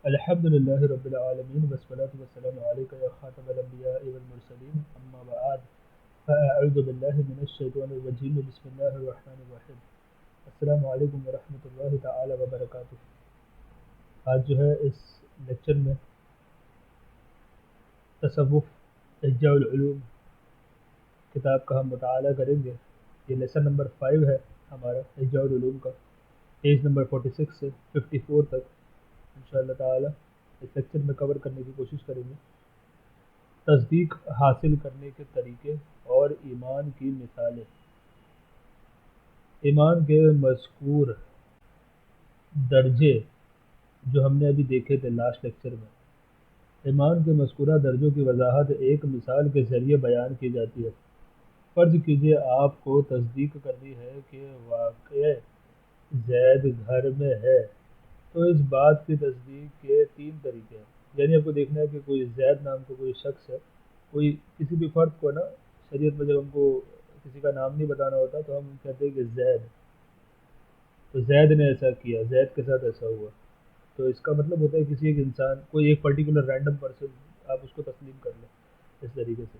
الحمد لله رب العالمين والصلاة والسلام عليك يا خاتم الأنبياء والمرسلين أما بعد فأعوذ بالله من الشيطان الرجيم بسم الله الرحمن الرحيم السلام علیکم ورحمۃ اللہ تعالی وبرکاتہ۔ آج جو ہے اس لیکچر میں تصوف احجاء العلوم کتاب کا ہم مطالعہ کریں گے۔ یہ لیسن نمبر 5 ہے ہمارا احجاء العلوم کا، پیج نمبر 46 سے 54 تک انشاءاللہ تعالی اس لیکچر میں کور کرنے کی کوشش کریں گے۔ تصدیق حاصل کرنے کے طریقے اور ایمان کی مثالیں۔ ایمان کے مذکور درجے جو ہم نے ابھی دیکھے تھے لاسٹ لیکچر میں، ایمان کے مذکورہ درجوں کی وضاحت ایک مثال کے ذریعے بیان کی جاتی ہے۔ فرض کیجئے آپ کو تصدیق کرنی ہے کہ واقع زید گھر میں ہے، تو اس بات کی تصدیق کے 3 طریقے ہیں۔ یعنی آپ کو دیکھنا ہے کہ کوئی زید نام کا کوئی شخص ہے، کوئی کسی بھی فرد کو نا، شریعت میں جب ہم کو کسی کا نام نہیں بتانا ہوتا تو ہم کہتے ہیں کہ زید، تو زید نے ایسا کیا، زید کے ساتھ ایسا ہوا، تو اس کا مطلب ہوتا ہے کسی ایک انسان، کوئی ایک پرٹیکولر رینڈم پرسن آپ اس کو تسلیم کر لیں اس طریقے سے۔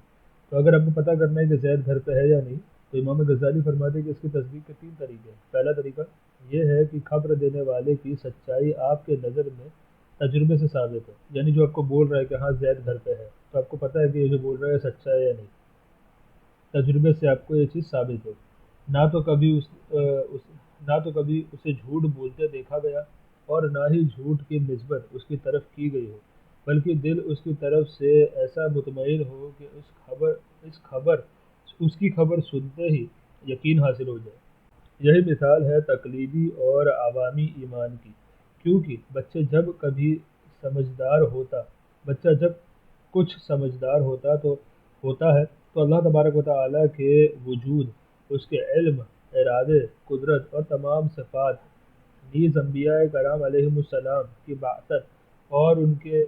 تو اگر آپ کو پتہ کرنا ہے کہ زید گھر پہ ہے یا نہیں، تو امام غزالی فرماتے ہیں کہ اس کی تصدیق کے 3 طریقے ہیں۔ پہلا طریقہ یہ ہے کہ خبر دینے والے کی سچائی آپ کے نظر میں تجربے سے ثابت ہے۔ یعنی جو آپ کو بول رہا ہے کہ ہاں زید گھر پہ ہے، تو آپ کو پتہ ہے کہ یہ جو بول رہا ہے سچا ہے یا نہیں، تجربے سے آپ کو یہ چیز ثابت ہو۔ نہ تو کبھی نہ تو کبھی اسے جھوٹ بولتے دیکھا گیا اور نہ ہی جھوٹ کی نسبت اس کی طرف کی گئی ہو، بلکہ دل اس کی طرف سے ایسا مطمئن ہو کہ اس کی خبر سنتے ہی یقین حاصل ہو جائے۔ یہی مثال ہے تقلیدی اور عوامی ایمان کی، کیونکہ بچہ جب کچھ سمجھدار ہوتا ہے تو اللہ تبارک و تعالیٰ کے وجود، اس کے علم، ارادے، قدرت اور تمام صفات، نیز انبیاء کرام علیہم السلام کی بعثت اور ان کے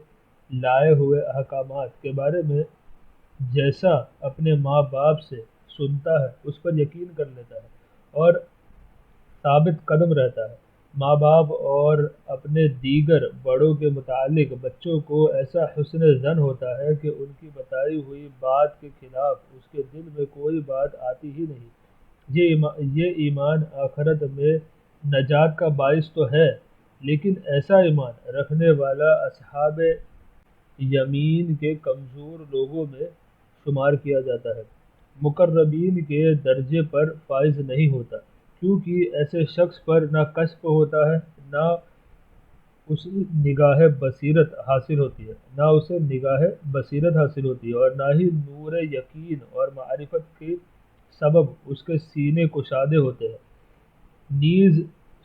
لائے ہوئے احکامات کے بارے میں جیسا اپنے ماں باپ سے سنتا ہے اس پر یقین کر لیتا ہے اور ثابت قدم رہتا ہے۔ ماں باپ اور اپنے دیگر بڑوں کے متعلق بچوں کو ایسا حسن ظن ہوتا ہے کہ ان کی بتائی ہوئی بات کے خلاف اس کے دل میں کوئی بات آتی ہی نہیں۔ یہ ایمان آخرت میں نجات کا باعث تو ہے، لیکن ایسا ایمان رکھنے والا اصحاب یمین کے کمزور لوگوں میں شمار کیا جاتا ہے، مقربین کے درجے پر فائز نہیں ہوتا، کیونکہ ایسے شخص پر نہ کشف ہوتا ہے، نہ اسے نگاہ بصیرت حاصل ہوتی ہے اور نہ ہی نور یقین اور معرفت کے سبب اس کے سینے کشادے ہوتے ہیں۔ نیز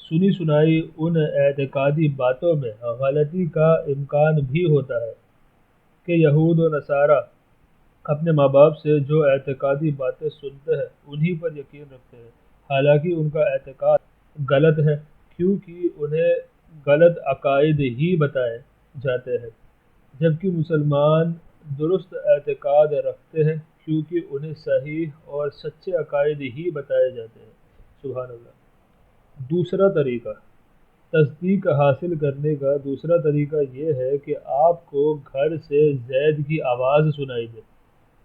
سنی سنائی ان اعتقادی باتوں میں غلطی کا امکان بھی ہوتا ہے کہ یہود و نصارہ اپنے ماں باپ سے جو اعتقادی باتیں سنتے ہیں انہی پر یقین رکھتے ہیں، حالانکہ ان کا اعتقاد غلط ہے، کیونکہ انہیں غلط عقائد ہی بتائے جاتے ہیں، جبکہ مسلمان درست اعتقاد رکھتے ہیں کیونکہ انہیں صحیح اور سچے عقائد ہی بتائے جاتے ہیں۔ سبحان اللہ۔ دوسرا طریقہ تصدیق حاصل کرنے کا دوسرا طریقہ یہ ہے کہ آپ کو گھر سے زید کی آواز سنائی دے،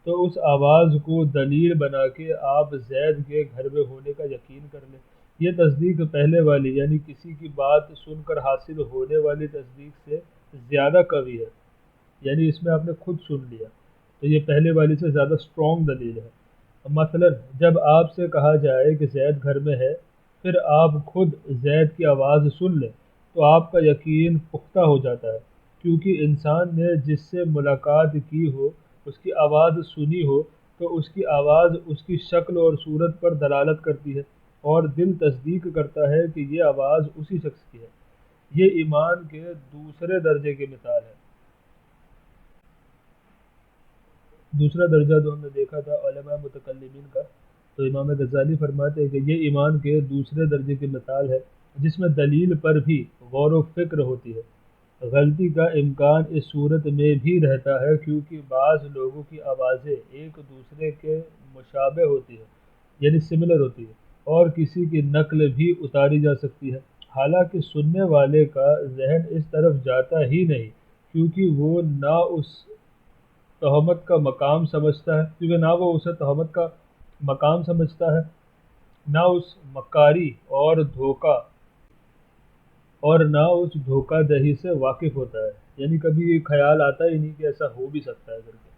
تو اس آواز کو دلیل بنا کے آپ زید کے گھر میں ہونے کا یقین کر لیں۔ یہ تصدیق پہلے والی، یعنی کسی کی بات سن کر حاصل ہونے والی تصدیق سے زیادہ قوی ہے۔ یعنی اس میں آپ نے خود سن لیا تو یہ پہلے والی سے زیادہ اسٹرانگ دلیل ہے۔ مثلا جب آپ سے کہا جائے کہ زید گھر میں ہے، پھر آپ خود زید کی آواز سن لیں تو آپ کا یقین پختہ ہو جاتا ہے، کیونکہ انسان نے جس سے ملاقات کی ہو، اس کی آواز سنی ہو، تو اس کی آواز اس کی شکل اور صورت پر دلالت کرتی ہے اور دل تصدیق کرتا ہے کہ یہ آواز اسی شخص کی ہے۔ یہ ایمان کے دوسرے درجے کی مثال ہے۔ دوسرا درجہ جو ہم نے دیکھا تھا علماء متکلمین کا، تو امام غزالی فرماتے ہیں کہ یہ ایمان کے دوسرے درجے کی مثال ہے جس میں دلیل پر بھی غور و فکر ہوتی ہے۔ غلطی کا امکان اس صورت میں بھی رہتا ہے کیونکہ بعض لوگوں کی آوازیں ایک دوسرے کے مشابہ ہوتی ہے، یعنی سملر ہوتی ہے، اور کسی کی نقل بھی اتاری جا سکتی ہے، حالانکہ سننے والے کا ذہن اس طرف جاتا ہی نہیں، کیونکہ وہ نہ اس تہمت کا مقام سمجھتا ہے کیونکہ نہ وہ اسے تہمت کا مقام سمجھتا ہے، نہ اس مکاری اور نہ اس دھوکہ دہی سے واقف ہوتا ہے، یعنی کبھی یہ خیال آتا ہی نہیں کہ ایسا ہو بھی سکتا ہے کر کے۔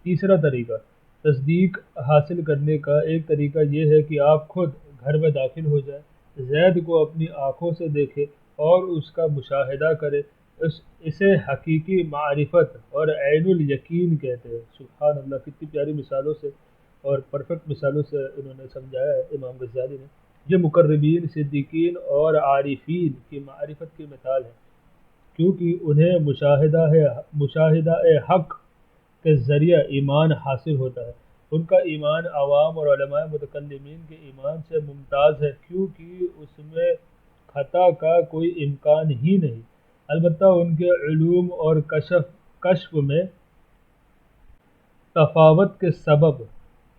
تیسرا طریقہ تصدیق حاصل کرنے کا ایک طریقہ یہ ہے کہ آپ خود گھر میں داخل ہو جائیں، زید کو اپنی آنکھوں سے دیکھیں اور اس کا مشاہدہ کریں۔ اسے حقیقی معرفت اور عین الیقین کہتے ہیں۔ سبحان اللہ، کتنی پیاری مثالوں سے اور پرفیکٹ مثالوں سے انہوں نے سمجھایا ہے امام غزالی نے۔ یہ مقربین، صدیقین اور عارفین کی معرفت کی مثال ہے، کیونکہ انہیں مشاہدہ حق کے ذریعہ ایمان حاصل ہوتا ہے۔ ان کا ایمان عوام اور علماء متکلمین کے ایمان سے ممتاز ہے، کیونکہ اس میں خطا کا کوئی امکان ہی نہیں۔ البتہ ان کے علوم اور کشف میں تفاوت کے سبب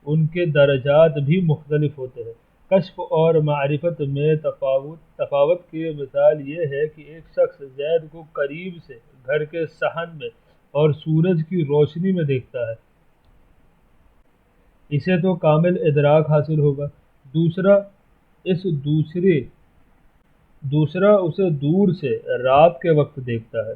ان کے درجات بھی مختلف ہوتے ہیں۔ کشف اور معرفت میں تفاوت کی مثال یہ ہے کہ ایک شخص زید کو قریب سے گھر کے صحن میں اور سورج کی روشنی میں دیکھتا ہے، اسے تو کامل ادراک حاصل ہوگا۔ دوسرا اسے دور سے رات کے وقت دیکھتا ہے،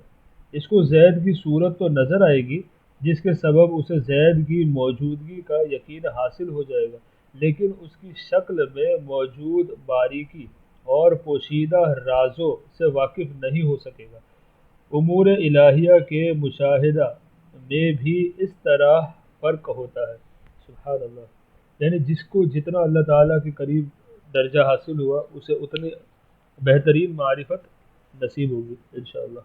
اس کو زید کی صورت تو نظر آئے گی، جس کے سبب اسے زید کی موجودگی کا یقین حاصل ہو جائے گا، لیکن اس کی شکل میں موجود باریکی اور پوشیدہ رازوں سے واقف نہیں ہو سکے گا۔ امور الہیہ کے مشاہدہ میں بھی اس طرح فرق ہوتا ہے۔ سبحان اللہ، یعنی جس کو جتنا اللہ تعالیٰ کے قریب درجہ حاصل ہوا، اسے اتنی بہترین معرفت نصیب ہوگی انشاءاللہ۔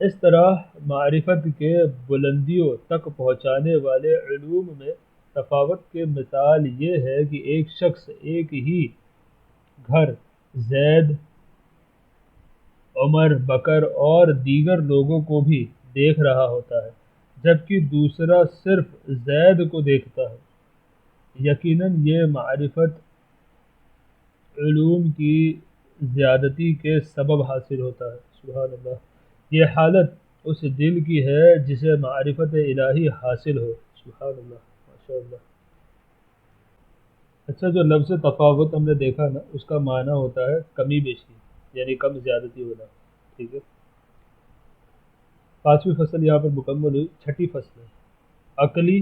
اس طرح معرفت کے بلندیوں تک پہنچانے والے علوم میں تفاوت کی مثال یہ ہے کہ ایک شخص ایک ہی گھر زید، عمر، بکر اور دیگر لوگوں کو بھی دیکھ رہا ہوتا ہے، جبکہ دوسرا صرف زید کو دیکھتا ہے۔ یقیناً یہ معرفت علوم کی زیادتی کے سبب حاصل ہوتا ہے۔ سبحان اللہ، یہ حالت اس دل کی ہے جسے معرفت الہی حاصل ہو۔ سبحان اللہ، ماشاء اللہ۔ اچھا، جو لفظ تفاوت ہم نے دیکھا نا، اس کا معنی ہوتا ہے کمی بیشی، یعنی کم زیادتی ہونا، ٹھیک ہے۔ 5ویں فصل یہاں پر مکمل ہوئی۔ 6ٹھی فصل ہے عقلی،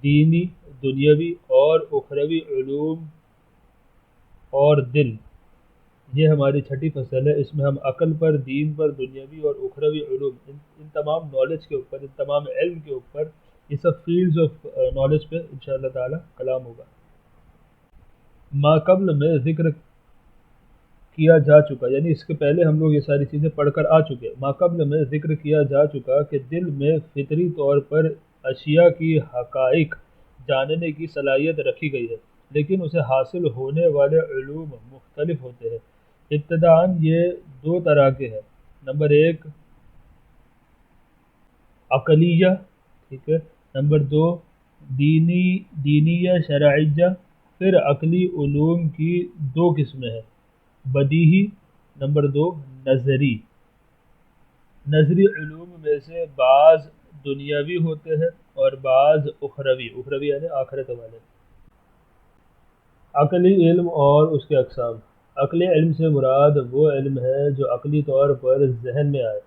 دینی، دنیاوی اور اخروی علوم اور دل۔ یہ ہماری 6ٹھی فصل ہے، اس میں ہم عقل پر، دین پر، دنیاوی اور اخروی علوم، ان تمام نالج کے اوپر، ان تمام علم کے اوپر، یہ سب فیلڈز آف نالج پہ انشاءاللہ تعالی کلام ہوگا۔ ما قبل میں ذکر کیا جا چکا، یعنی اس کے پہلے ہم لوگ یہ ساری چیزیں پڑھ کر آ چکے۔ ما قبل میں ذکر کیا جا چکا کہ دل میں فطری طور پر اشیاء کی حقائق جاننے کی صلاحیت رکھی گئی ہے، لیکن اسے حاصل ہونے والے علوم مختلف ہوتے ہیں۔ ابتداً یہ 2 طرح کے ہیں۔ نمبر 1 عقلیہ، ٹھیک ہے۔ نمبر 2 دینیہ شرعیہ۔ پھر عقلی علوم کی 2 قسمیں ہیں، بدیہی، نمبر 2 نظری۔ نظری علوم میں سے بعض دنیاوی ہوتے ہیں اور بعض اخروی یعنی آخرت والے۔ عقلی علم اور اس کے اقسام۔ عقلی علم سے مراد وہ علم ہے جو عقلی طور پر ذہن میں آئے،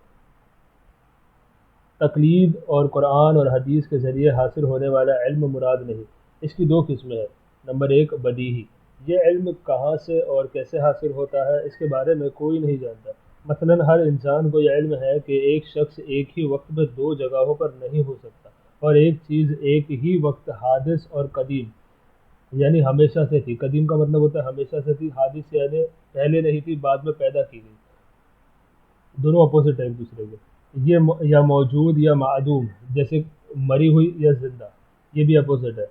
تقلید اور قرآن اور حدیث کے ذریعے حاصل ہونے والا علم مراد نہیں۔ اس کی 2 قسمیں ہیں۔ نمبر 1 بدیہی، یہ علم کہاں سے اور کیسے حاصل ہوتا ہے اس کے بارے میں کوئی نہیں جانتا۔ مثلاً ہر انسان کو یہ علم ہے کہ ایک شخص ایک ہی وقت میں 2 جگہوں پر نہیں ہو سکتا، اور ایک چیز ایک ہی وقت حادث اور قدیم یعنی ہمیشہ سے تھی۔ قدیم کا مطلب ہوتا ہے ہمیشہ سے تھی، حادث یعنی پہلے نہیں تھی، بعد میں پیدا کی گئی۔ دونوں اپوزٹ ہے ایک دوسرے کے۔ یہ یا موجود یا معدوم، جیسے مری ہوئی یا زندہ، یہ بھی اپوزٹ ہے۔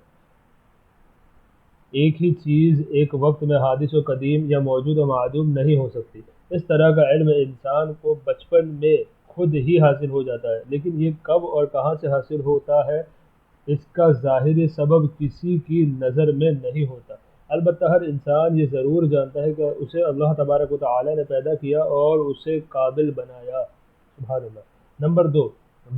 ایک ہی چیز ایک وقت میں حادث و قدیم یا موجود و معدوم نہیں ہو سکتی۔ اس طرح کا علم انسان کو بچپن میں خود ہی حاصل ہو جاتا ہے، لیکن یہ کب اور کہاں سے حاصل ہوتا ہے اس کا ظاہری سبب کسی کی نظر میں نہیں ہوتا۔ البتہ ہر انسان یہ ضرور جانتا ہے کہ اسے اللہ تبارک و تعالی نے پیدا کیا اور اسے قابل بنایا۔ سبحان اللہ۔ نمبر 2،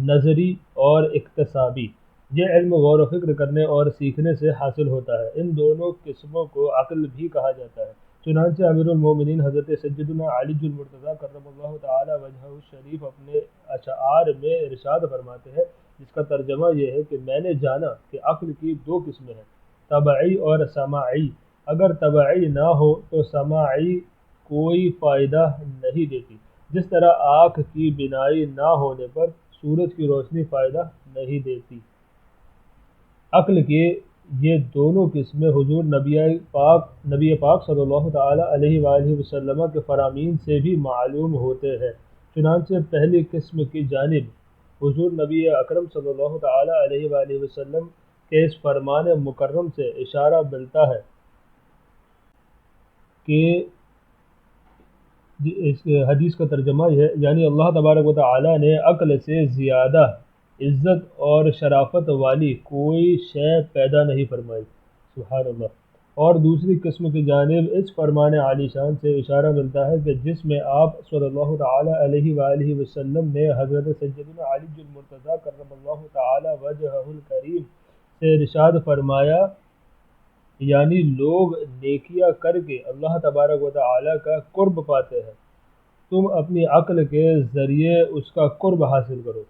نظری اور اکتسابی۔ یہ علم غور و فکر کرنے اور سیکھنے سے حاصل ہوتا ہے۔ ان دونوں قسموں کو عقل بھی کہا جاتا ہے۔ چنانچہ امیر المومنین حضرت سیدنا علی المرتضیٰ کرم اللہ تعالی وجہہ الشریف اپنے اشعار میں ارشاد فرماتے ہیں، جس کا ترجمہ یہ ہے کہ میں نے جانا کہ عقل کی دو قسمیں ہیں، طبعی اور سماعی۔ اگر طبعی نہ ہو تو سماعی کوئی فائدہ نہیں دیتی، جس طرح آنکھ کی بینائی نہ ہونے پر سورج کی روشنی فائدہ نہیں دیتی۔ عقل کے یہ دونوں قسمیں حضور نبی پاک صلی اللہ تعالی علیہ وآلہ وسلم کے فرامین سے بھی معلوم ہوتے ہیں۔ چنانچہ پہلی قسم کی جانب حضور نبی اکرم صلی اللہ تعالی علیہ وآلہ وسلم کے اس فرمان مکرم سے اشارہ ملتا ہے کہ اس حدیث کا ترجمہ ہے، یعنی اللہ تبارک و تعالی نے عقل سے زیادہ عزت اور شرافت والی کوئی شے پیدا نہیں فرمائی۔ سبحان اللہ۔ اور دوسری قسم کی جانب اس فرمان عالی شان سے اشارہ ملتا ہے کہ جس میں آپ صلی اللہ تعالی علیہ وآلہ وسلم نے حضرت سیدنا علی المرتضیٰ کرم اللہ تعالی وجہہ الکریم سے ارشاد فرمایا، یعنی لوگ نیکیاں کر کے اللہ تبارک و تعالی کا قرب پاتے ہیں، تم اپنی عقل کے ذریعے اس کا قرب حاصل کرو۔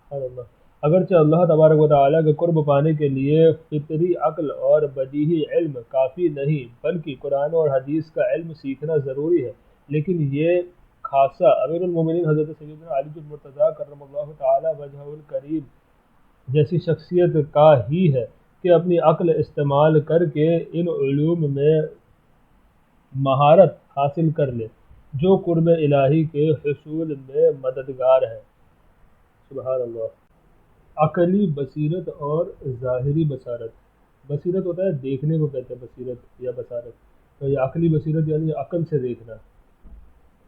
سبحان اللہ۔ اگرچہ اللہ تبارک و تعالی کے قرب پانے کے لیے فطری عقل اور بدیہی علم کافی نہیں، بلکہ قرآن اور حدیث کا علم سیکھنا ضروری ہے، لیکن یہ خاصہ امیر المومنین حضرت سیدنا علی المرتضیٰ کرم اللہ تعالی وجہہ الکریم جیسی شخصیت کا ہی ہے کہ اپنی عقل استعمال کر کے ان علوم میں مہارت حاصل کر لے جو قرب الہی کے حصول میں مددگار ہے۔ سبحان اللہ۔ عقلی بصیرت اور ظاہری بصارت۔ بصیرت ہوتا ہے دیکھنے کو کہتے ہیں، بصیرت یا بصارت، تو یہ عقلی بصیرت یعنی عقل سے دیکھنا،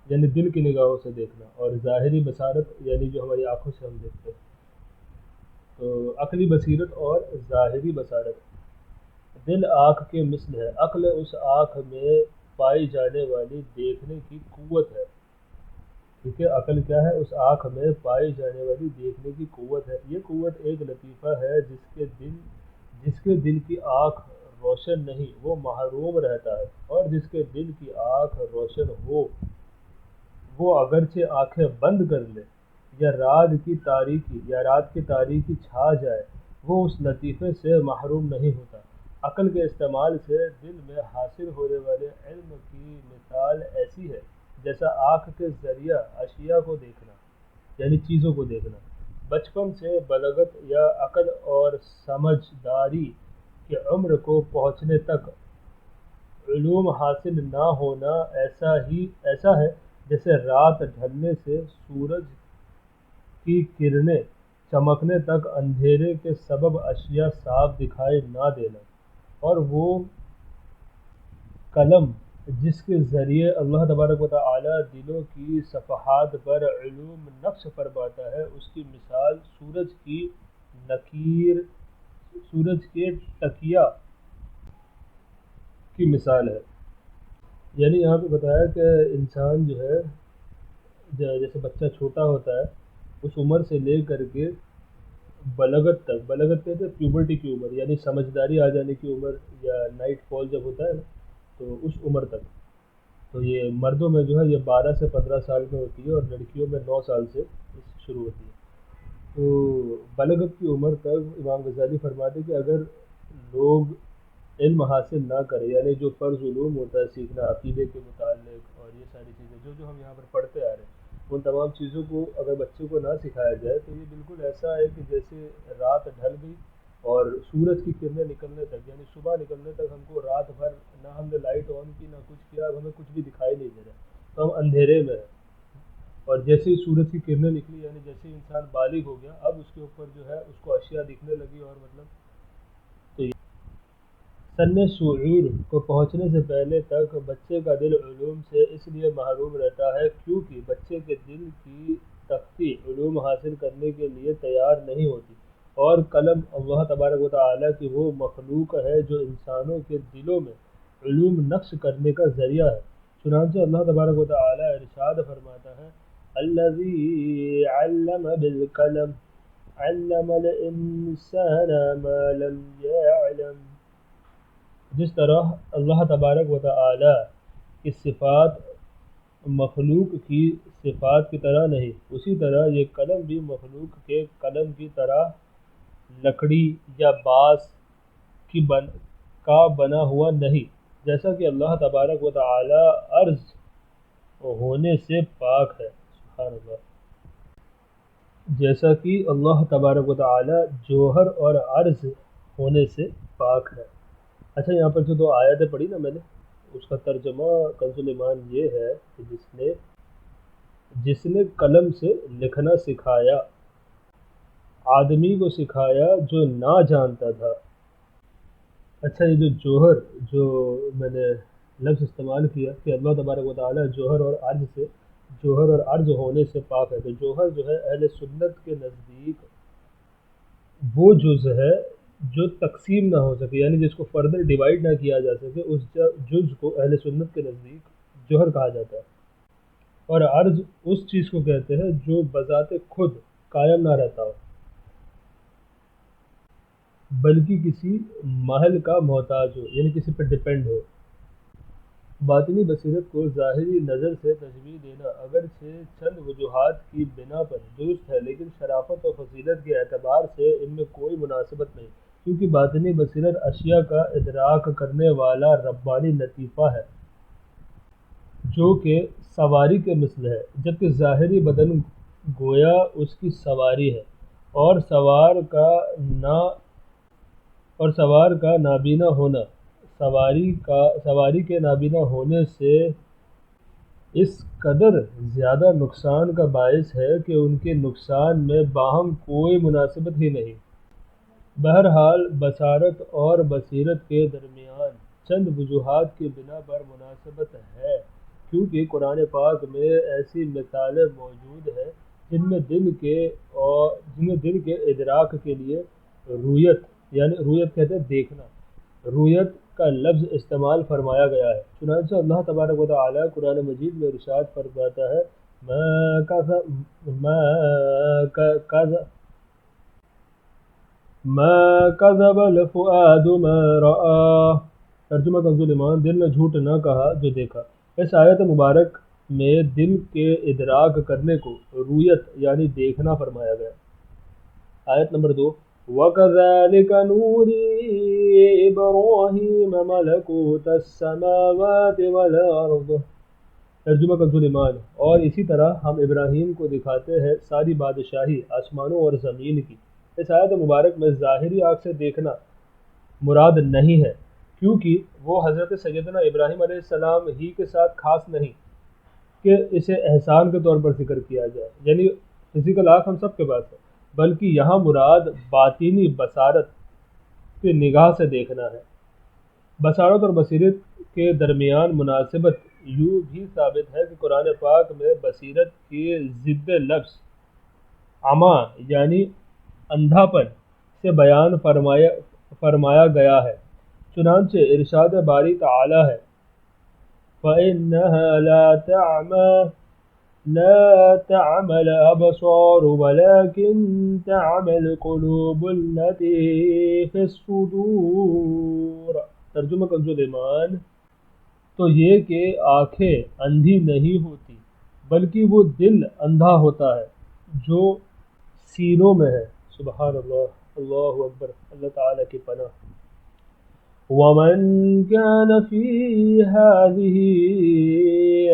یعنی دل کی نگاہوں سے دیکھنا، اور ظاہری بصارت یعنی جو ہماری آنکھوں سے ہم دیکھتے ہیں۔ تو عقلی بصیرت اور ظاہری بصارت۔ دل آنکھ کے مثل ہے، عقل اس آنکھ میں پائی جانے والی دیکھنے کی قوت ہے۔ ٹھیک ہے، عقل کیا ہے؟ اس آنکھ میں پائی جانے والی دیکھنے کی قوت ہے۔ یہ قوت ایک لطیفہ ہے، جس کے دل کی آنکھ روشن نہیں وہ محروم رہتا ہے، اور جس کے دل کی آنکھ روشن ہو وہ اگرچہ آنکھیں بند کر لے یا رات کی تاریکی چھا جائے، وہ اس لطیفے سے محروم نہیں ہوتا۔ عقل کے استعمال سے دل میں حاصل ہونے والے علم کی مثال ایسی ہے جیسا آنکھ کے ذریعہ اشیاء کو دیکھنا، یعنی چیزوں کو دیکھنا۔ بچپن سے بلغت یا عقل اور سمجھداری کی عمر کو پہنچنے تک علوم حاصل نہ ہونا ایسا ہے جیسے رات ڈھلنے سے سورج کی کرنیں چمکنے تک اندھیرے کے سبب اشیاء صاف دکھائی نہ دینا، اور وہ قلم جس کے ذریعے اللہ تبارک و تعالی دلوں کی صفحات پر علوم نقش فرماتا ہے، اس کی مثال سورج کے ٹکیا کی مثال ہے۔ یعنی یہاں پہ بتایا کہ انسان جو ہے، جیسے بچہ چھوٹا ہوتا ہے، اس عمر سے لے کر کے بلغت کہتے ہیں پیوبرٹی کی عمر، یعنی سمجھداری آ جانے کی عمر، یا نائٹ فال جب ہوتا ہے نا، تو اس عمر تک، تو یہ مردوں میں جو ہے یہ 12 سے 15 سال میں ہوتی ہے، اور لڑکیوں میں 9 سال سے شروع ہوتی ہے۔ تو بلغت کی عمر تک امام غزالی فرماتے کہ اگر لوگ علم حاصل نہ کرے، یعنی جو فرض علوم ہوتا ہے سیکھنا عقیدے کے متعلق، اور یہ ساری چیزیں جو ہم یہاں پر پڑھتے آ رہے ہیں، ان تمام چیزوں کو اگر بچوں کو نہ سکھایا جائے تو یہ بالکل ایسا ہے کہ جیسے رات ڈھل گئی اور سورج کی کرنیں نکلنے تک، یعنی صبح نکلنے تک ہم کو رات بھر نہ ہم نے لائٹ آن کی نہ کچھ کیا، اب ہمیں کچھ بھی دکھائی نہیں دے رہا، تو ہم اندھیرے میں ہیں، اور جیسے ہی سورج کی کرنیں نکلی، یعنی جیسے ہی انسان بالغ ہو گیا، اب اس کے اوپر جو ہے اس کو اشیاء دکھنے لگی، اور تو سن شعور کو پہنچنے سے پہلے تک بچے کا دل علوم سے اس لیے محروم رہتا ہے کیونکہ بچے کے دل کی تختی علوم حاصل کرنے کے لیے تیار نہیں ہوتی، اور قلم اللہ تبارک و تعالی کی وہ مخلوق ہے جو انسانوں کے دلوں میں علوم نقش کرنے کا ذریعہ ہے۔ چنانچہ اللہ تبارک و تعالی ارشاد فرماتا ہے الذی علم بالقلم علم الانسان ما لم يعلم۔ جس طرح اللہ تبارک و تعالی کی صفات مخلوق کی صفات کی طرح نہیں، اسی طرح یہ قلم بھی مخلوق کے قلم کی طرح لکڑی یا بانس کا بنا ہوا نہیں، جیسا کہ اللہ تبارک و تعالی عرض ہونے سے پاک ہے۔ سبحان اللہ۔ جیسا کہ اللہ تبارک و تعالی جوہر اور عرض ہونے سے پاک ہے۔ اچھا، یہاں پر جو دو آیتیں پڑھی نا میں نے، اس کا ترجمہ کنز ایمان یہ ہے کہ جس نے قلم سے لکھنا سکھایا، آدمی کو سکھایا جو نہ جانتا تھا۔ اچھا، یہ جو جوہر جو میں نے لفظ استعمال کیا کہ اللہ تبارک و تعالی جوہر اور عرض ہونے سے پاک ہے، تو جوہر جو ہے اہل سنت کے نزدیک وہ جز ہے جو تقسیم نہ ہو سکے، یعنی جس کو فردر ڈیوائیڈ نہ کیا جا سکے، اس جز کو اہل سنت کے نزدیک جوہر کہا جاتا ہے۔ اور عرض اس چیز کو کہتے ہیں جو بذات خود قائم نہ رہتا ہو بلکہ کسی محل کا محتاج ہو، یعنی کسی پر ڈپینڈ ہو۔ باطنی بصیرت کو ظاہری نظر سے تشبیہ دینا اگرچہ چند وجوہات کی بنا پر درست ہے، لیکن شرافت و فضیلت کے اعتبار سے ان میں کوئی مناسبت نہیں، کیونکہ باطنی بصیرت اشیاء کا ادراک کرنے والا ربانی لطیفہ ہے جو کہ سواری کے مثل ہے، جبکہ ظاہری بدن گویا اس کی سواری ہے، اور سوار کا نابینا ہونا سواری کے نابینا ہونے سے اس قدر زیادہ نقصان کا باعث ہے کہ ان کے نقصان میں باہم کوئی مناسبت ہی نہیں۔ بہرحال بصارت اور بصیرت کے درمیان چند وجوہات کی بنا پر مناسبت ہے، کیونکہ قرآن پاک میں ایسی مثالیں موجود ہیں جن میں دل کے ادراک کے لیے رویت، یعنی رویت کہتے ہیں دیکھنا، رویت کا لفظ استعمال فرمایا گیا ہے۔ چنانچہ اللہ تبارک و تعالی قرآن مجید میں ارشاد فرماتا ہے ما کذب الفؤاد ما رآ۔ ترجمہ کنز ایمان، دل نے جھوٹ نہ کہا جو دیکھا۔ اس آیت مبارک میں دل کے ادراک کرنے کو رویت یعنی دیکھنا فرمایا گیا۔ آیت نمبر 2، وَكَذَلِكَ نُورِي إِبْرَاهِيمَ مَلَكُوتَ السَّمَاوَاتِ وَالْأَرْضِ۔ ترجمہ کنز ایمان، اور اسی طرح ہم ابراہیم کو دکھاتے ہیں ساری بادشاہی آسمانوں اور زمین کی۔ اس آیت مبارک میں ظاہری آنکھ سے دیکھنا مراد نہیں ہے، کیونکہ وہ حضرت سیدنا ابراہیم علیہ السلام ہی کے ساتھ خاص نہیں کہ اسے احسان کے طور پر ذکر کیا جائے، یعنی فزیکل آنکھ ہم سب کے پاس ہے، بلکہ یہاں مراد باطنی بصارت کی نگاہ سے دیکھنا ہے۔ بصارت اور بصیرت کے درمیان مناسبت یوں بھی ثابت ہے کہ قرآن پاک میں بصیرت کی ضد لفظ عمی یعنی اندھا پن سے بیان فرمایا گیا ہے۔ چنانچہ ارشاد باری تعالی ہے فَإِنَّهَا لا تعمى الأبصار ولكن تعمى القلوب التي في الصدور۔ ترجمہ کنز ایمان، تو یہ کہ آنکھیں اندھی نہیں ہوتی بلکہ وہ دل اندھا ہوتا ہے جو سینوں میں ہے۔ سبحان اللہ، اللہ اکبر، اللہ تعالیٰ کی پناہ۔ وَمَنْ كَانَ فِي هَذِهِ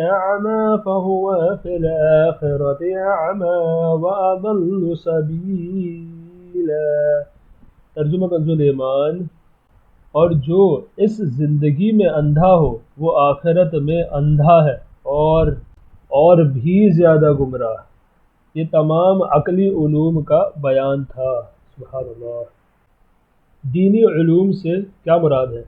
أَعْمَى فَهُوَ فِي الْآخِرَةِ أَعْمَى وَأَضَلُّ سَبِيلًا۔ ترجمہ کنز ایمان، اور جو اس زندگی میں اندھا ہو وہ آخرت میں اندھا ہے اور بھی زیادہ گمراہ۔ یہ تمام عقلی علوم کا بیان تھا۔ سبحان اللہ۔ دینی علوم سے کیا مراد ہے؟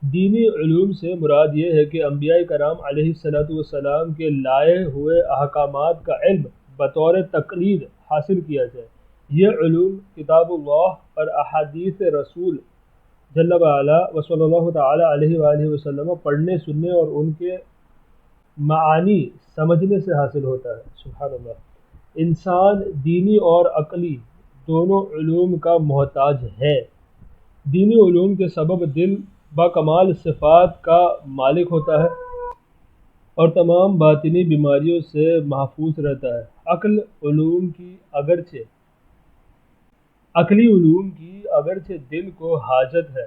دینی علوم سے مراد یہ ہے کہ انبیاء کرام علیہ السلام کے لائے ہوئے احکامات کا علم بطور تقلید حاصل کیا جائے۔ یہ علوم کتاب اللہ اور احادیث رسول جل وعلا و صلی اللہ تعالی علیہ وآلہ وسلم پڑھنے سننے اور ان کے معانی سمجھنے سے حاصل ہوتا ہے۔ سبحان اللہ۔ انسان دینی اور عقلی دونوں علوم کا محتاج ہے۔ دینی علوم کے سبب دل با کمال صفات کا مالک ہوتا ہے اور تمام باطنی بیماریوں سے محفوظ رہتا ہے۔ عقلی علوم کی اگرچہ دل کو حاجت ہے،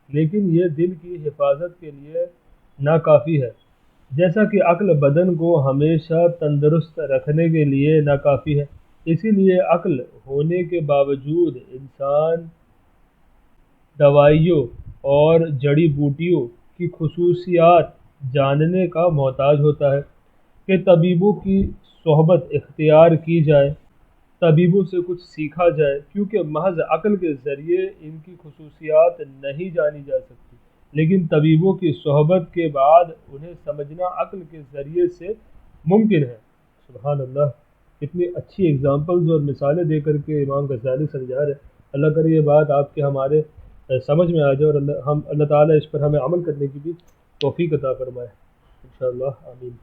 لیکن یہ دل کی حفاظت کے لیے ناکافی ہے، جیسا کہ عقل بدن کو ہمیشہ تندرست رکھنے کے لیے ناکافی ہے۔ اسی لیے عقل ہونے کے باوجود انسان دوائیوں اور جڑی بوٹیوں کی خصوصیات جاننے کا محتاج ہوتا ہے کہ طبیبوں کی صحبت اختیار کی جائے، طبیبوں سے کچھ سیکھا جائے، کیونکہ محض عقل کے ذریعے ان کی خصوصیات نہیں جانی جا سکتی، لیکن طبیبوں کی صحبت کے بعد انہیں سمجھنا عقل کے ذریعے سے ممکن ہے۔ سبحان اللہ، اتنی اچھی اگزامپلز اور مثالیں دے کر کے امام غزالی سمجھا رہے۔ اللہ کرے یہ بات آپ کے ہمارے سمجھ میں آ جائے اور اللہ تعالیٰ اس پر ہمیں عمل کرنے کی بھی توفیق عطا فرمائے انشاءاللہ، آمین۔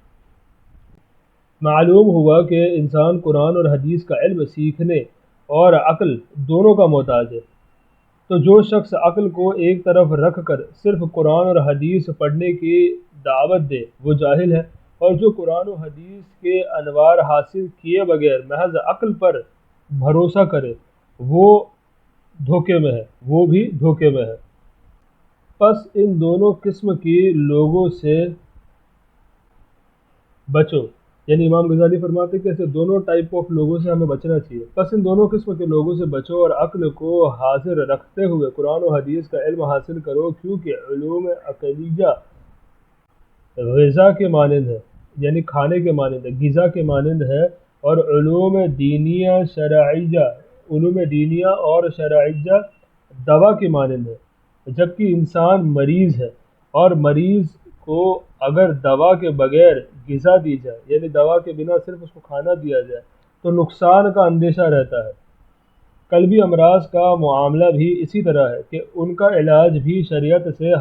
معلوم ہوا کہ انسان قرآن اور حدیث کا علم سیکھنے اور عقل دونوں کا محتاج ہے۔ تو جو شخص عقل کو ایک طرف رکھ کر صرف قرآن اور حدیث پڑھنے کی دعوت دے وہ جاہل ہے، اور جو قرآن و حدیث کے انوار حاصل کیے بغیر محض عقل پر بھروسہ کرے وہ دھوکے میں ہے، وہ بھی دھوکے میں ہے۔ پس ان دونوں قسم کی لوگوں سے بچو، یعنی امام غزالی فرماتے ہیں کہ ایسے دونوں ٹائپ آف لوگوں سے ہمیں بچنا چاہیے۔ پس ان دونوں قسم کے لوگوں سے بچو اور عقل کو حاضر رکھتے ہوئے قرآن و حدیث کا علم حاصل کرو، کیونکہ علوم عقلیہ غذا کے مانند ہے، یعنی کھانے کے مانند ہے، غذا کے مانند ہے، اور علوم دینیہ اور شرعیہ دوا کے مانند ہے۔ جبکہ انسان مریض ہے اور مریض کو اگر دوا کے بغیر غذا دی جائے، یعنی دوا کے بنا صرف اس کو کھانا دیا جائے تو نقصان کا اندیشہ رہتا ہے۔ قلبی امراض کا معاملہ بھی اسی طرح ہے کہ ان کا علاج بھی شریعت سے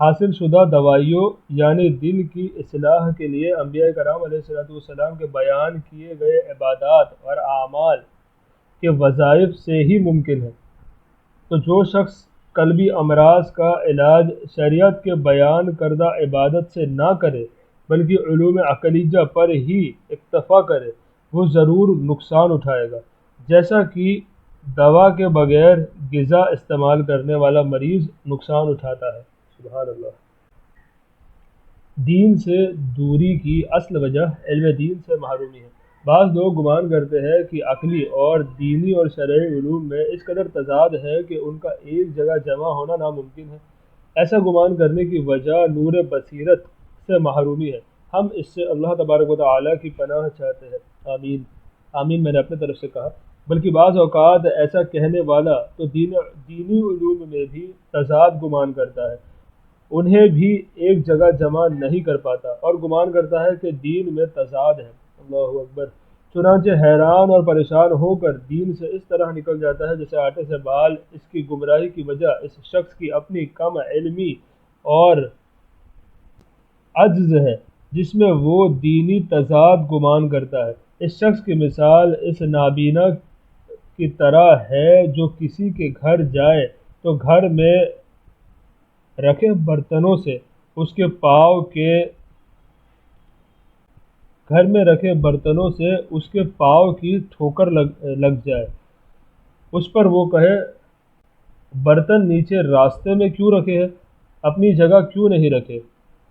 حاصل شدہ دوائیوں یعنی دل کی اصلاح کے لیے انبیاء کرام علیہ السلام کے بیان کیے گئے عبادات اور اعمال کے وظائف سے ہی ممکن ہے۔ تو جو شخص قلبی امراض کا علاج شریعت کے بیان کردہ عبادت سے نہ کرے بلکہ علوم عقلیہ پر ہی اکتفا کرے وہ ضرور نقصان اٹھائے گا، جیسا کہ دوا کے بغیر غذا استعمال کرنے والا مریض نقصان اٹھاتا ہے۔ سبحان اللہ۔ دین سے دوری کی اصل وجہ علم دین سے محرومی ہے۔ بعض لوگ گمان کرتے ہیں کہ عقلی اور دینی اور شرعی علوم میں اس قدر تضاد ہے کہ ان کا ایک جگہ جمع ہونا ناممکن ہے۔ ایسا گمان کرنے کی وجہ نور بصیرت سے محرومی ہے۔ ہم اس سے اللہ تبارک و تعالیٰ کی پناہ چاہتے ہیں، آمین۔ آمین میں نے اپنے طرف سے کہا، بلکہ بعض اوقات ایسا کہنے والا تو دینی علوم میں بھی تضاد گمان کرتا ہے، انہیں بھی ایک جگہ جمع نہیں کر پاتا اور گمان کرتا ہے کہ دین میں تضاد ہے۔ اللہ اکبر۔ چنانچہ حیران اور پریشان ہو کر دین سے اس طرح نکل جاتا ہے جیسے آٹے سے بال۔ اس کی گمراہی کی وجہ اس شخص کی اپنی کم علمی اور عجز ہے جس میں وہ دینی تضاد گمان کرتا ہے۔ اس شخص کی مثال اس نابینا کی طرح ہے جو کسی کے گھر جائے تو گھر میں رکھے برتنوں سے اس کے پاؤں کی ٹھوکر لگ جائے، اس پر وہ کہے برتن نیچے راستے میں کیوں رکھے ہیں، اپنی جگہ کیوں نہیں رکھے؟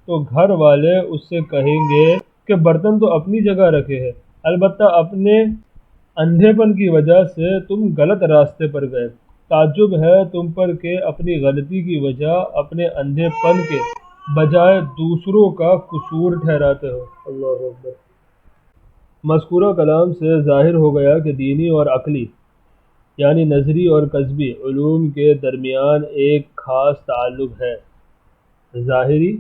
تو گھر والے اس سے کہیں گے کہ برتن تو اپنی جگہ رکھے ہیں، البتہ اپنے اندھے پن کی وجہ سے تم غلط راستے پر گئے۔ تعجب ہے تم پر کہ اپنی غلطی کی وجہ اپنے اندھے پن کے بجائے دوسروں کا قصور ٹھہراتے ہو۔ اللہ اکبر۔ مذکورہ کلام سے ظاہر ہو گیا کہ دینی اور عقلی یعنی نظری اور قذبی علوم کے درمیان ایک خاص تعلق ہے۔ ظاہری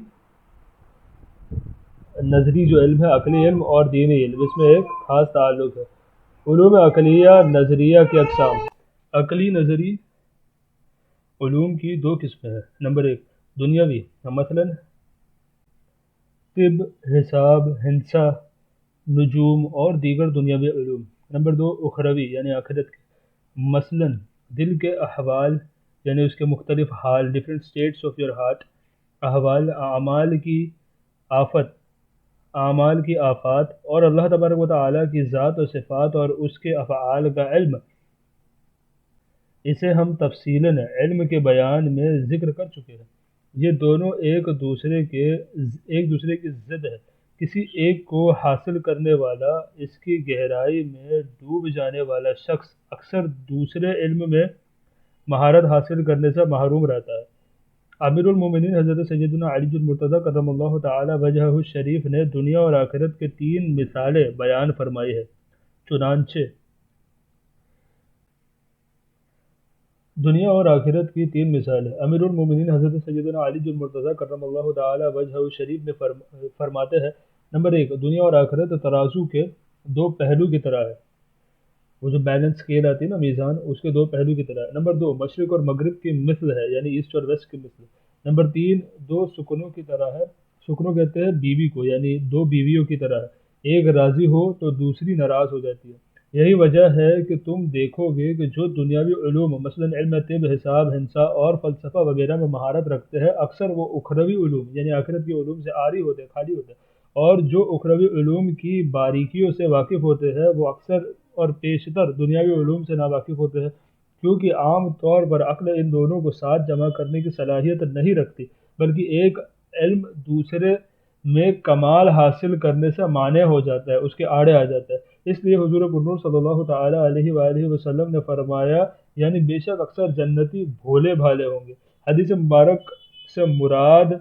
نظری جو علم ہے، عقلی علم اور دینی علم، اس میں ایک خاص تعلق ہے۔ علوم عقلیہ نظریہ کی اقسام۔ عقلی نظری علوم کی دو قسمیں ہیں۔ نمبر ایک دنیاوی، مثلا طب، حساب، ہندسہ، نجوم اور دیگر دنیاوی علوم۔ نمبر دو اخروی یعنی آخرت کے، مثلا دل کے احوال یعنی اس کے مختلف حال، different states of your heart, احوال، اعمال کی آفات اور اللہ تبارک و تعالیٰ کی ذات و صفات اور اس کے افعال کا علم۔ اسے ہم تفصیلاً علم کے بیان میں ذکر کر چکے ہیں۔ یہ دونوں ایک دوسرے کی ضد ہے۔ کسی ایک کو حاصل کرنے والا، اس کی گہرائی میں ڈوب جانے والا شخص اکثر دوسرے علم میں مہارت حاصل کرنے سے محروم رہتا ہے۔ امیر المومنین حضرت سیدنا علی المرتضیٰ کرم اللہ تعالی وجہہ الشریف نے دنیا اور آخرت کے 3 مثالیں بیان فرمائی ہیں۔ چنانچہ دنیا اور آخرت کی 3 مثالیں امیر المومنین حضرت سیدنا علی المرتضیٰ کرم اللہ تعالی وجہہ الشریف نے فرماتے ہیں۔ نمبر ایک، دنیا اور آخرت ترازو کے 2 پہلو کی طرح ہے۔ وہ جو بیلنس اسکیل آتی ہے نا، میزان، اس کے 2 پہلو کی طرح ہے۔ نمبر 2، مشرق اور مغرب کی مثل ہے یعنی ایسٹ اور ویسٹ کی مثل۔ نمبر 3، 2 سکنوں کی طرح ہے۔ سکنوں کہتے ہیں بیوی کو، یعنی 2 بیویوں کی طرح ہے، ایک راضی ہو تو دوسری ناراض ہو جاتی ہے۔ یہی وجہ ہے کہ تم دیکھو گے کہ جو دنیاوی علوم مثلا علم طب، حساب، ہندسہ اور فلسفہ وغیرہ میں مہارت رکھتے ہیں، اکثر وہ اخروی علوم یعنی آخرت کے علوم سے عاری ہوتے ہیں، خالی ہوتے ہیں، اور جو اخروی علوم کی باریکیوں سے واقف ہوتے ہیں وہ اکثر اور بیشتر دنیاوی علوم سے ناواقف ہوتے ہیں، کیونکہ عام طور پر عقل ان دونوں کو ساتھ جمع کرنے کی صلاحیت نہیں رکھتی، بلکہ ایک علم دوسرے میں کمال حاصل کرنے سے مانع ہو جاتا ہے، اس کے آڑے آ جاتا ہے۔ اس لیے حضور پرنور صلی اللہ تعالی علیہ وآلہ وسلم نے فرمایا، یعنی بے شک اکثر جنتی بھولے بھالے ہوں گے۔ حدیث مبارک سے مراد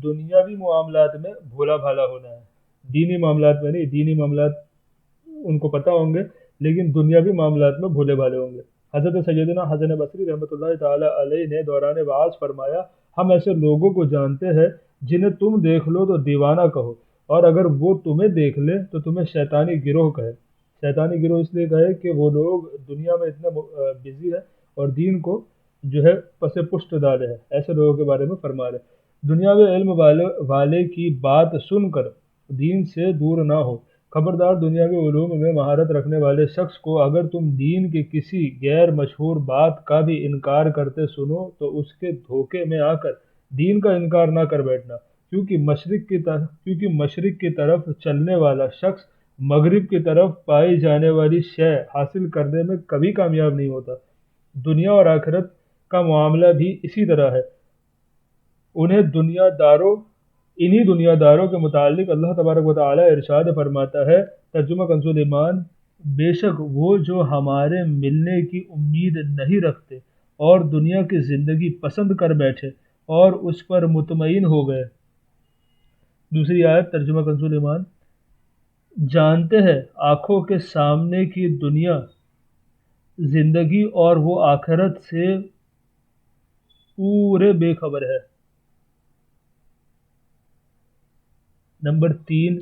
دنیاوی معاملات میں بھولا بھالا ہونا ہے، دینی معاملات میں نہیں۔ دینی معاملات ان کو پتہ ہوں گے، لیکن دنیاوی معاملات میں بھولے بھالے ہوں گے۔ حضرت سیدنا حسن بصری رحمۃ اللہ تعالی علیہ نے دوران وعظ فرمایا، ہم ایسے لوگوں کو جانتے ہیں جنہیں تم دیکھ لو تو دیوانہ کہو، اور اگر وہ تمہیں دیکھ لے تو تمہیں شیطانی گروہ کہے۔ شیطانی گروہ اس لیے کہے کہ وہ لوگ دنیا میں اتنا بزی ہے اور دین کو جو ہے پس پشت ڈالے ہیں، ایسے لوگوں کے بارے میں فرما رہے۔ دنیاوی علم والے کی بات سن کر دین سے دور نہ ہو۔ خبردار، دنیاوی علوم میں مہارت رکھنے والے شخص کو اگر تم دین کے کسی غیر مشہور بات کا بھی انکار کرتے سنو تو اس کے دھوکے میں آ کر دین کا انکار نہ کر بیٹھنا، کیونکہ مشرق کی طرف چلنے والا شخص مغرب کی طرف پائی جانے والی شے حاصل کرنے میں کبھی کامیاب نہیں ہوتا۔ دنیا اور آخرت کا معاملہ بھی اسی طرح ہے۔ انہی دنیا داروں کے متعلق اللہ تبارک و تعالی ارشاد فرماتا ہے، ترجمہ کنز ایمان، بے شک وہ جو ہمارے ملنے کی امید نہیں رکھتے اور دنیا کی زندگی پسند کر بیٹھے اور اس پر مطمئن ہو گئے۔ دوسری آیت ترجمہ کنز ایمان، جانتے ہیں آنکھوں کے سامنے کی دنیا زندگی اور وہ آخرت سے پورے بے خبر ہے۔ نمبر 3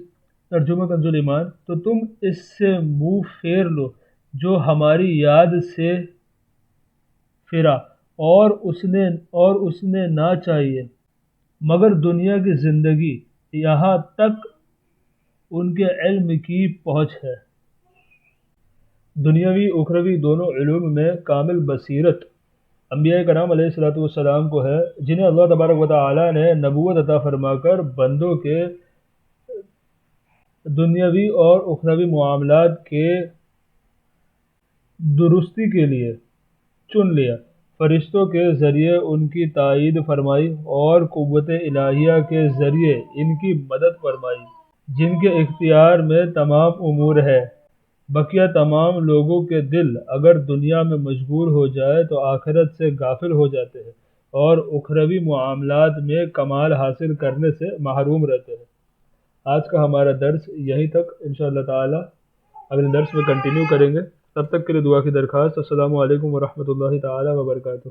ترجمہ کنز ایمان، تو تم اس سے منہ پھیر لو جو ہماری یاد سے پھرا اور اس نے نہ چاہیے مگر دنیا کی زندگی، یہاں تک ان کے علم کی پہنچ ہے۔ دنیاوی اخروی دونوں علوم میں کامل بصیرت انبیاء کرام علیہ السلام کو ہے، جنہیں اللہ تبارک و تعالی نے نبوت عطا فرما کر بندوں کے دنیاوی اور اخروی معاملات کے درستی کے لیے چن لیا۔ فرشتوں کے ذریعے ان کی تائید فرمائی اور قوت الہیہ کے ذریعے ان کی مدد فرمائی، جن کے اختیار میں تمام امور ہے۔ بقیہ تمام لوگوں کے دل اگر دنیا میں مشغول ہو جائے تو آخرت سے غافل ہو جاتے ہیں اور اخروی معاملات میں کمال حاصل کرنے سے محروم رہتے ہیں۔ آج کا ہمارا درس یہیں تک، انشاءاللہ تعالی اگلے درس میں کنٹینیو کریں گے۔ تب تک کے لیے دعا کی درخواست۔ السلام علیکم ورحمۃ اللہ تعالی وبرکاتہ۔